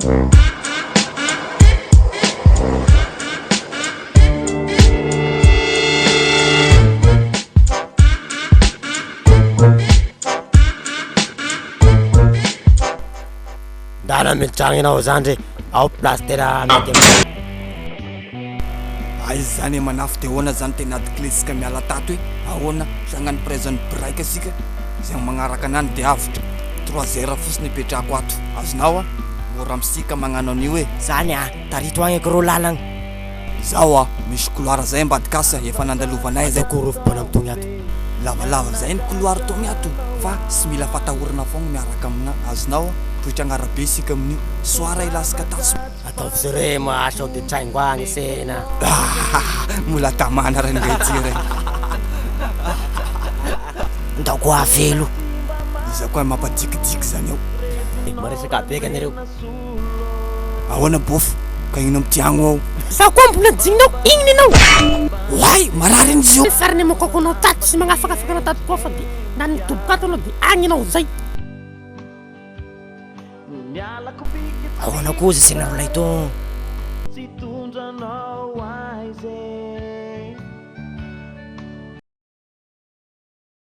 Dana mijanginao zany re ao place tena mety aizy zany manafo de ahoana zany tena adikilesika miala tato hoe ahoana zagnany présent break asika zay magnaraka anany de avitra 3 heures fosiny ipetrako ato azonao a mora misika magnano an'io hoe zany a tarito agny akoro lalagna zaho a misy couloir zay ambadikasa efa nandalovanay zay korofobana mitogny ato lavalava zay ny couloir togny ato fa sy mila fatahorana fogna miaraka amina azonao a toitra agnarabe sika amin'io soara ilasika taso ataovy sere maasa de traingo agny sena mola tamana reny gaitsiry ndako avelo iza koa mampadikidiky zany ao maresaka beka anareo ahoana bofo ka ino amitiagno ao za koa mbola digninao igniny anao oay marary an'izy io farany makakonao tato sy magnafakafakanao tato koa fa de nanitobokato anao de agny anao zay ahoana koa za segna rolay to